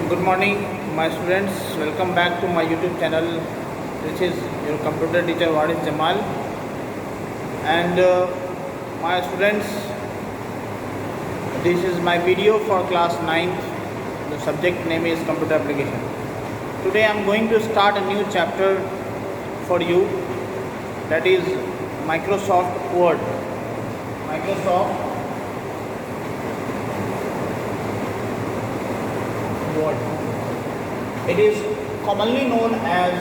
Good morning, my students. Welcome back to my YouTube channel. This is your computer teacher Waris Jamal. And my students, this is my video for class 9th. The subject name is computer application. Today I am going to start a new chapter for you, that is Microsoft Word. Microsoft Word. It is commonly known as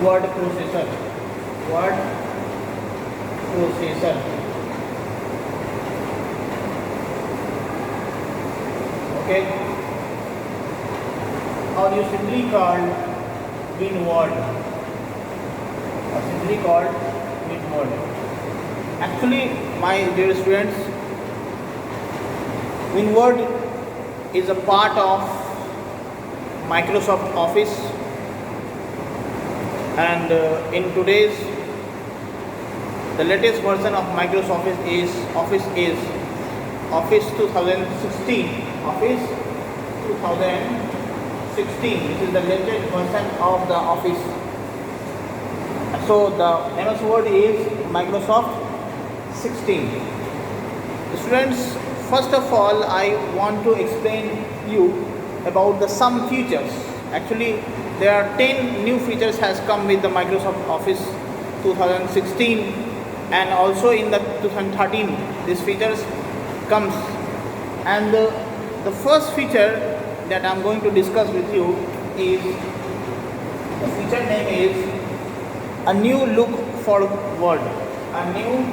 word processor. Word processor. Okay. Or you simply called WinWord. Or simply called WinWord. Actually, my dear students, WinWord is a part of Microsoft Office, and in today's the latest version of Microsoft is Office 2016. Office 2016. This is the latest version of the Office. So the MS Word is Microsoft 16. Students, first of all, I want to explain you about the some features. Actually, there are 10 new features has come with the Microsoft Office 2016, and also in the 2013 these features comes. And the first feature that I am going to discuss with you is, the feature name is a new look for Word. A new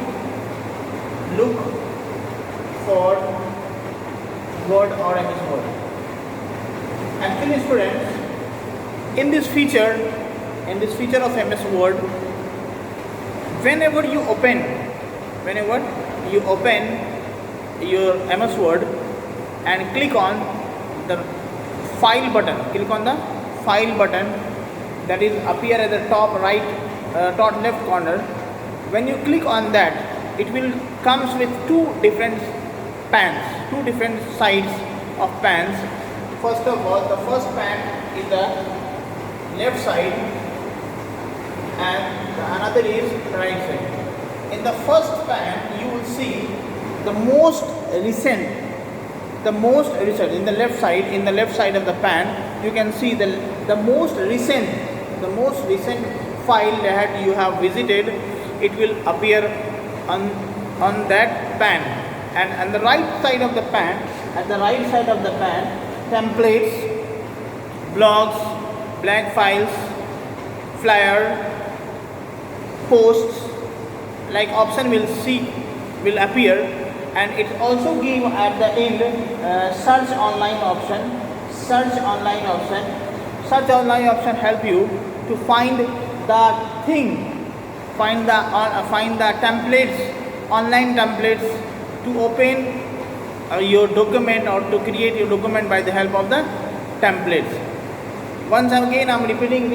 look for Word or MS Word. Actually, students, in this feature of MS Word, whenever you open your MS Word and click on the file button, that is appear at the top right, top left corner. When you click on that, it will comes with two different sides of pans. First of all, the first pan is the left side and another is right side. In the first pan, you will see the most recent in the left side of the pan. You can see the most recent file that you have visited. It will appear on that pan. And on the right side of the pan, templates, blogs, blank files, flyer, posts, like option will appear, and it also give at the end search online option. Search online option help you to find the templates, online templates, to open your document or to create your document by the help of the templates. Once again, I am repeating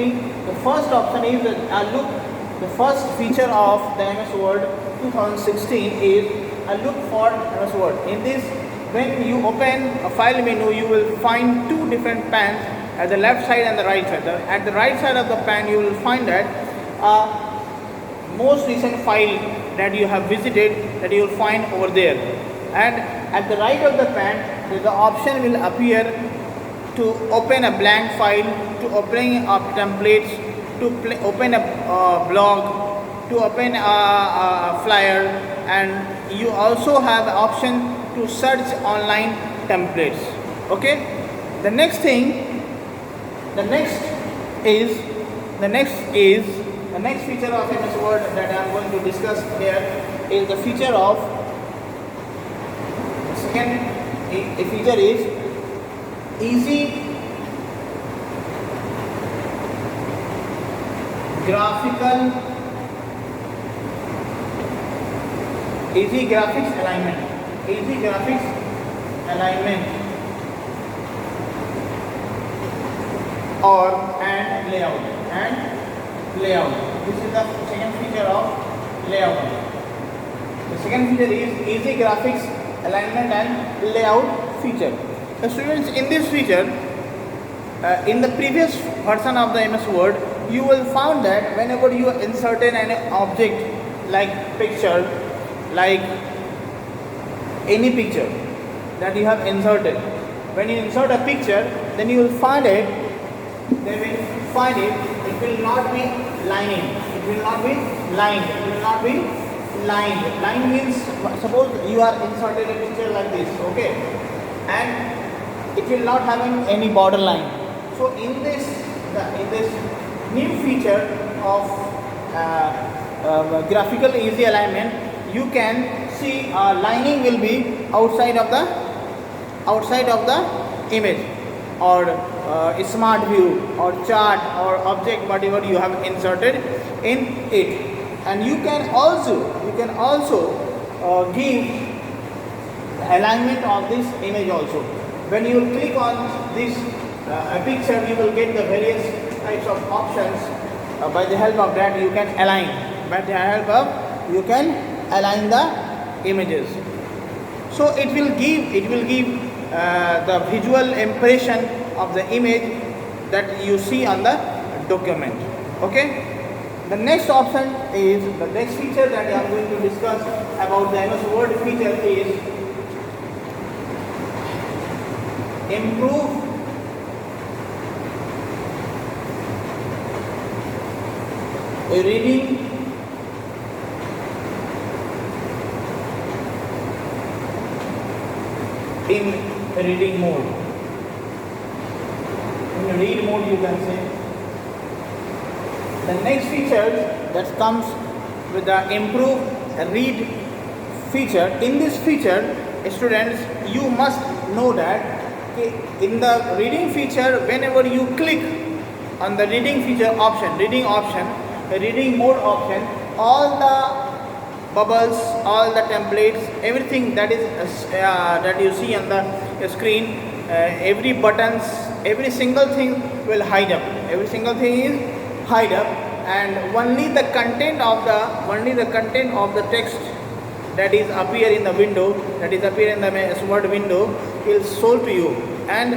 the first option is the first feature of the MS Word 2016 is a look for MS Word. In this, when you open a file menu, you will find two different pans at the left side and the right side. At the right side of the pan, you will find that most recent file that you have visited, that you will find over there. And at the right of the pan, the option will appear to open a blank file, to open up templates, to open a blog, to open a flyer, and you also have the option to search online templates. Okay. The next feature of MS Word that I am going to discuss here is the feature of a feature is easy graphics alignment and layout. This is the second feature of layout. The second feature is easy graphics alignment and layout feature. Students, in this feature, in the previous version of the MS Word, you will find that whenever you inserted an object like picture, like any picture that you have inserted, when you insert a picture, then you will find it, it will not be lining, it will not be lined, it will not be lined. Line means, suppose you are inserted a picture like this, okay, and it will not having any border line. So in this new feature of graphical easy alignment, you can see lining will be outside of the image, or smart view, or chart, or object, whatever you have inserted in it. And you can also give alignment of this image also. When you click on this picture, you will get the various types of options. By the help of that, you can align. By the help of, you can align the images. So it will give the visual impression of the image that you see on the document. Okay. The next option is, the next feature that I am going to discuss about the MS Word feature is improve reading in reading mode. In read mode, you can say. The next feature that comes with the improve read feature. In this feature, students, you must know that in the reading feature, whenever you click on the reading feature option, reading mode option, all the bubbles, all the templates, everything that is that you see on the screen, every buttons, every single thing will hide up. Every single thing is hide up, and only the content of the text that is appear in the window, that is appear in the MS Word window, will show to you. And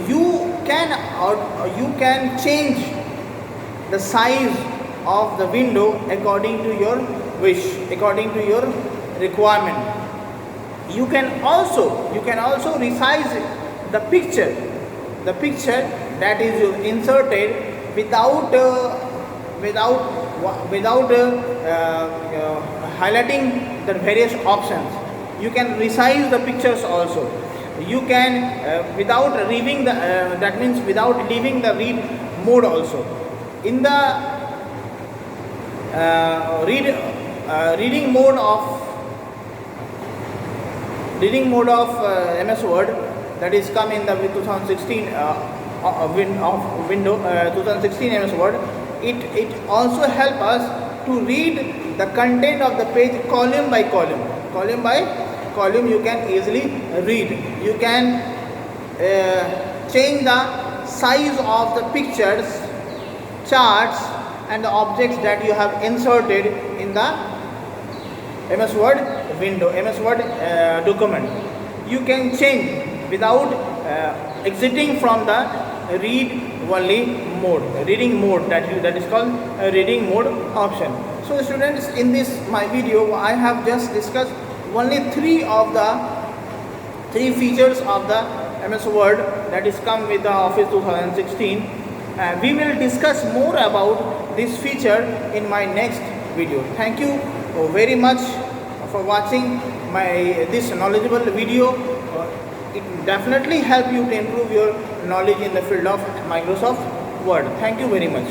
you can change the size of the window according to your wish, according to your requirement. You can also resize the picture that is inserted without highlighting the various options. You can resize the pictures also. You can without leaving the that means without leaving the read mode also. In the reading mode of MS Word, that is come in the 2016 2016 MS Word, it also help us to read the content of the page column by column. You can easily read. You can change the size of the pictures, charts, and the objects that you have inserted in the MS Word window, MS Word document. You can change without exiting from the reading mode that is called a reading mode option. So students, in this my video, I have just discussed only three features of the MS Word that is come with the Office 2016. We will discuss more about this feature in my next video. Thank you very much for watching this knowledgeable video. It definitely help you to improve your knowledge in the field of Microsoft Word. Thank you very much.